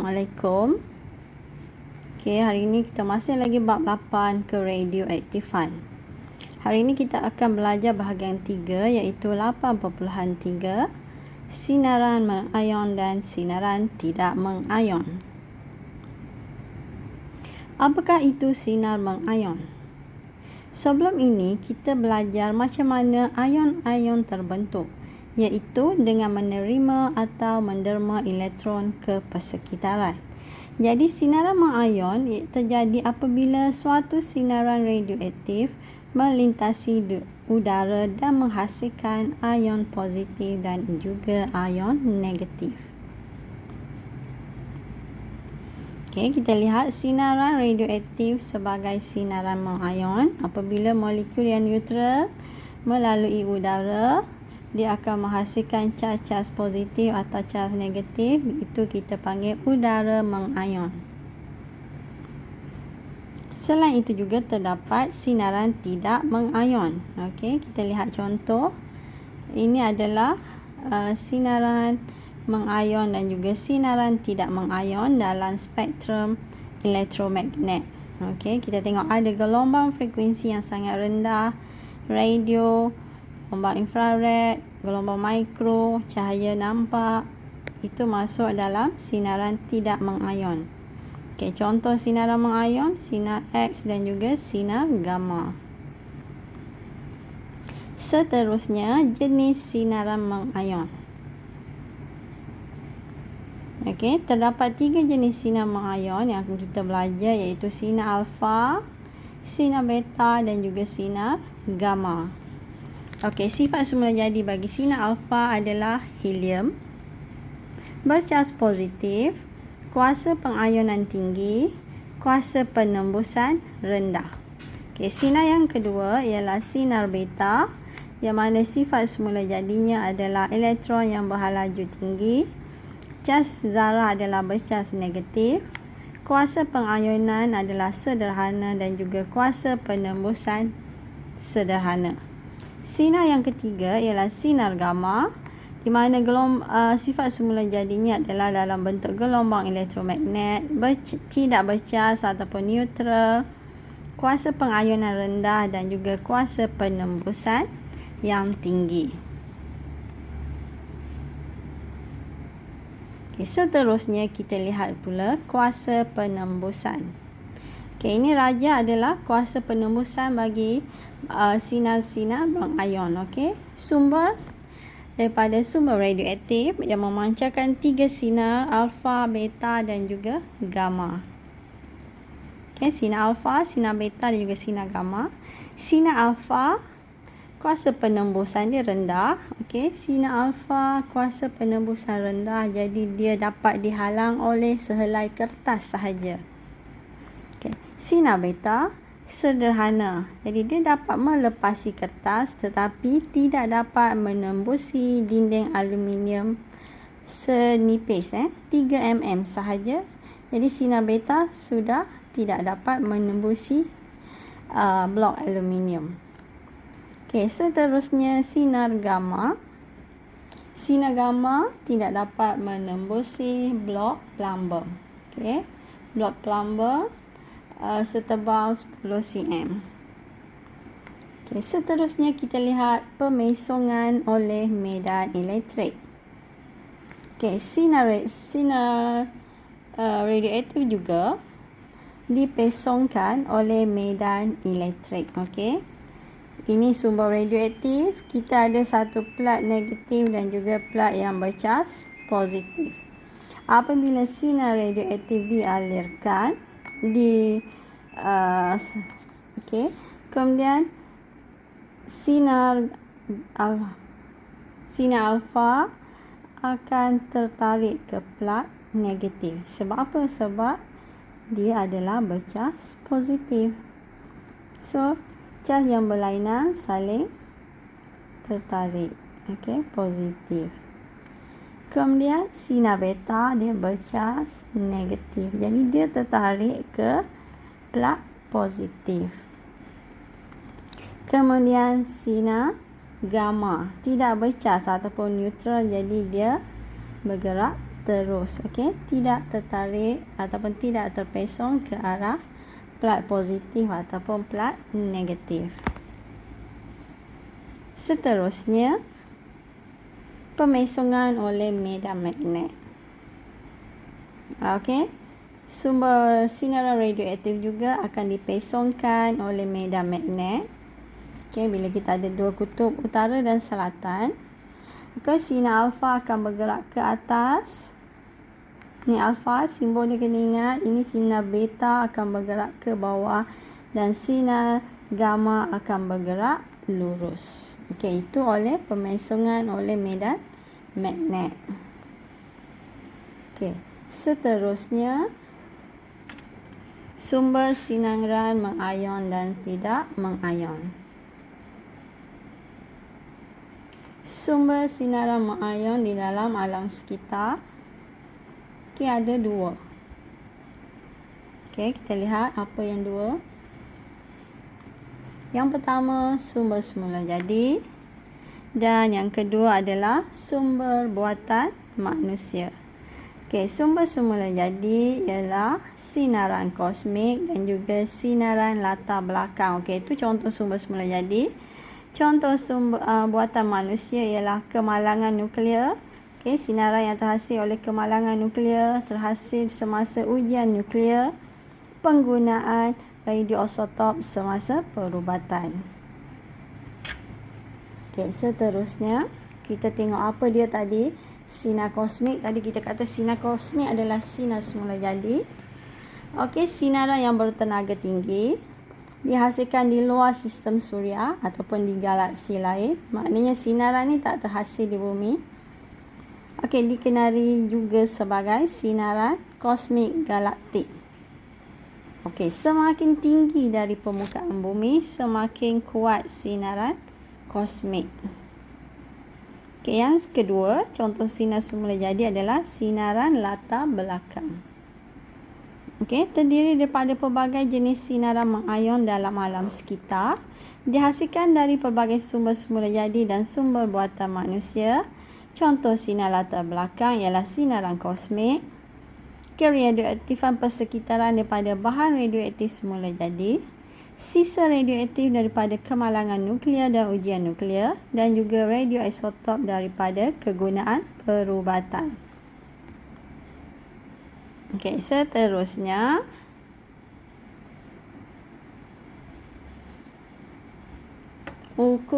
Assalamualaikum. Okey, hari ini kita masih lagi bab 8 ke radioaktifan. Hari ini kita akan belajar bahagian 3 iaitu 8.3 sinaran mengayon dan sinaran tidak mengayon. Apakah itu sinar mengayon? Sebelum ini kita belajar macam mana ayon-ayon terbentuk, iaitu dengan menerima atau menderma elektron ke persekitaran. Jadi sinaran mengayon terjadi apabila suatu sinaran radioaktif melintasi udara dan menghasilkan ayon positif dan juga ayon negatif. Okey, kita lihat sinaran radioaktif sebagai sinaran mengayon apabila molekul yang neutral melalui udara, dia akan menghasilkan cas-cas positif atau cas negatif, itu kita panggil udara mengayon. Selain itu juga terdapat sinaran tidak mengayon. Okey, kita lihat contoh. Ini adalah sinaran mengayon dan juga sinaran tidak mengayon dalam spektrum elektromagnet. Okey, kita tengok ada gelombang frekuensi yang sangat rendah, radio, gelombang infrared, gelombang mikro, cahaya nampak, itu masuk dalam sinaran tidak mengayon. Okey, contoh sinaran mengayon, sinar X dan juga sinar gamma. Seterusnya, jenis sinaran mengayon. Okey, terdapat 3 jenis sinar mengayon yang akan kita belajar iaitu sinar alfa, sinar beta dan juga sinar gamma. Okey, sifat semula jadi bagi sinar alfa adalah helium, bercas positif, kuasa pengayonan tinggi, kuasa penembusan rendah. Okey, sinar yang kedua ialah sinar beta yang mana sifat semula jadinya adalah elektron yang berhalaju tinggi, cas zarah adalah bercas negatif, kuasa pengayonan adalah sederhana dan juga kuasa penembusan sederhana. Sinar yang ketiga ialah sinar gamma di mana sifat semula jadinya adalah dalam bentuk gelombang elektromagnet, tidak bercas ataupun neutral, kuasa pengayonan rendah dan juga kuasa penembusan yang tinggi. Okay, seterusnya kita lihat pula kuasa penembusan. Okay, ini raja adalah kuasa penembusan bagi sinar-sinar mengayon. Okay, sumber daripada sumber radioaktif yang memancarkan 3 sinar alfa, beta dan juga gamma. Okay, sinar alfa, sinar beta dan juga sinar gamma. Sinar alfa, kuasa penembusan dia rendah. Okey, sinar alfa kuasa penembusan rendah, jadi dia dapat dihalang oleh sehelai kertas sahaja. Okey, sinar beta sederhana. Jadi dia dapat melepasi kertas tetapi tidak dapat menembusi dinding aluminium senipis 3 mm sahaja. Jadi sinar beta sudah tidak dapat menembusi blok aluminium. Okey, seterusnya sinar gamma. Sinar gamma tidak dapat menembusi blok plumber. Okey, blok plumber setebal 10 cm. Okey, seterusnya kita lihat pemesongan oleh medan elektrik. Okey, sinar radioaktif juga dipesongkan oleh medan elektrik. Okey, ini sumber radioaktif. Kita ada satu plat negatif dan juga plat yang bercas positif. Apabila sinar radioaktif dialirkan kemudian sinar alfa akan tertarik ke plat negatif. Sebab apa? Sebab dia adalah bercas positif. So, cas yang berlainan saling tertarik. Okey, positif. Kemudian sinar beta dia bercas negatif. Jadi dia tertarik ke plat positif. Kemudian sinar gamma tidak bercas ataupun neutral, jadi dia bergerak terus, okey, tidak tertarik ataupun tidak terpesong ke arah plat positif ataupun plat negatif. Seterusnya, pemesongan oleh medan magnet. Okey, sumber sinaran radioaktif juga akan dipesongkan oleh medan magnet. Okey, bila kita ada dua kutub utara dan selatan, maka sinar alfa akan bergerak ke atas. Ni alfa, simbol dia kena ingat. Ini sinar beta akan bergerak ke bawah dan sinar gamma akan bergerak lurus. Okey, itu oleh pemesongan oleh medan magnet. Okey, seterusnya sumber sinaran mengayon dan tidak mengayon. Sumber sinaran mengayon di dalam alam sekitar, okey, ada dua. Okey, kita lihat apa yang dua. Yang pertama, sumber semula jadi, dan yang kedua adalah sumber buatan manusia. Okey, sumber semula jadi ialah sinaran kosmik dan juga sinaran latar belakang. Okey, itu contoh sumber semula jadi. Contoh sumber buatan manusia ialah kemalangan nuklear. Okey, sinaran yang terhasil oleh kemalangan nuklear terhasil semasa ujian nuklear, penggunaan radioisotop semasa perubatan. Okey, seterusnya kita tengok apa dia tadi. Sinar kosmik, tadi kita kata sinar kosmik adalah sinar semula jadi. Okey, sinaran yang bertenaga tinggi dihasilkan di luar sistem suria ataupun di galaksi lain. Maknanya sinaran ni tak terhasil di bumi. Okey, dikenali juga sebagai sinaran kosmik galaktik. Okey, semakin tinggi dari permukaan bumi, semakin kuat sinaran kosmik. Okey, yang kedua, contoh sinar semula jadi adalah sinaran latar belakang. Okey, terdiri daripada pelbagai jenis sinaran mengayon dalam alam sekitar, dihasilkan dari pelbagai sumber semula jadi dan sumber buatan manusia. Contoh sinar latar belakang ialah sinaran kosmik, keradioaktifan persekitaran daripada bahan radioaktif semula jadi, sisa radioaktif daripada kemalangan nuklear dan ujian nuklear, dan juga radioisotop daripada kegunaan perubatan. Okey, seterusnya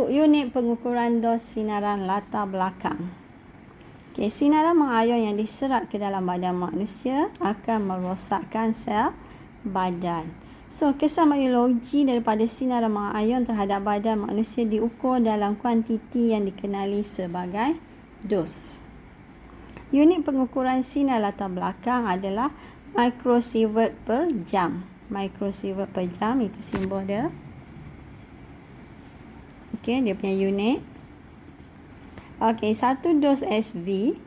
unit pengukuran dos sinaran latar belakang. Okey, sinaran mengayon yang diserap ke dalam badan manusia akan merosakkan sel badan. So, kesan biologi daripada sinaran mengayon terhadap badan manusia diukur dalam kuantiti yang dikenali sebagai dos. Unit pengukuran sinar latar belakang adalah microsievert per jam. Microsievert per jam, itu simbol dia. Okey, dia punya unit. Okey, 1 dos SV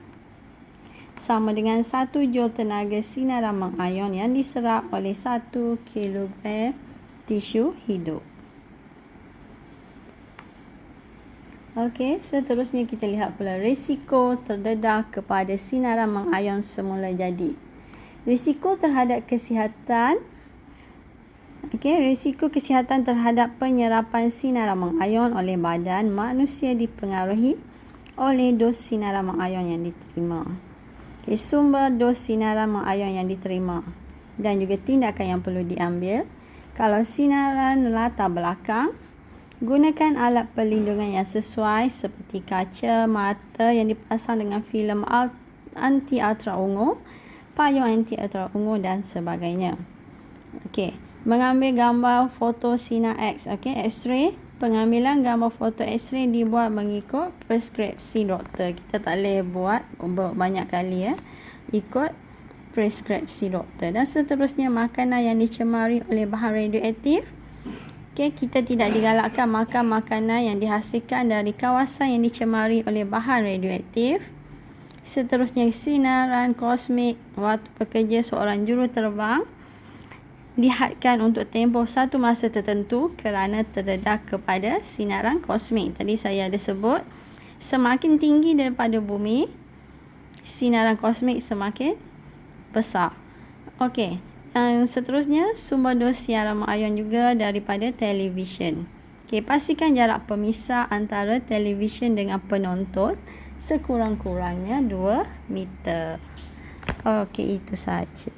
sama dengan 1 joule tenaga sinaran mengayon yang diserap oleh 1 kilogram tisu hidup. Okey, seterusnya kita lihat pula risiko terdedah kepada sinaran mengayon semula jadi. Risiko terhadap kesihatan. Okey, risiko kesihatan terhadap penyerapan sinaran mengayon oleh badan manusia dipengaruhi oleh dos sinaran mengayon yang diterima. Okey, sumber dos sinaran mengayon yang diterima dan juga tindakan yang perlu diambil. Kalau sinaran latar belakang, gunakan alat perlindungan yang sesuai seperti kaca mata yang dipasang dengan filem anti ultra ungu, payung anti ultra ungu dan sebagainya. Okey, mengambil gambar foto sinar X, okey, X-ray. Pengambilan gambar foto X-ray dibuat mengikut preskripsi doktor. Kita tak boleh buat banyak kali ikut preskripsi doktor. Dan seterusnya, makanan yang dicemari oleh bahan radioaktif. Okey, kita tidak digalakkan makan makanan yang dihasilkan dari kawasan yang dicemari oleh bahan radioaktif. Seterusnya, sinaran kosmik waktu bekerja seorang juruterbang dihadkan untuk tempoh satu masa tertentu kerana terdedah kepada sinaran kosmik. Tadi saya ada sebut, semakin tinggi daripada bumi, sinaran kosmik semakin besar. Okey, yang seterusnya sumber dosiar ion juga daripada televisyen. Okey, pastikan jarak pemisah antara televisyen dengan penonton sekurang-kurangnya 2 meter. Okey, itu sahaja.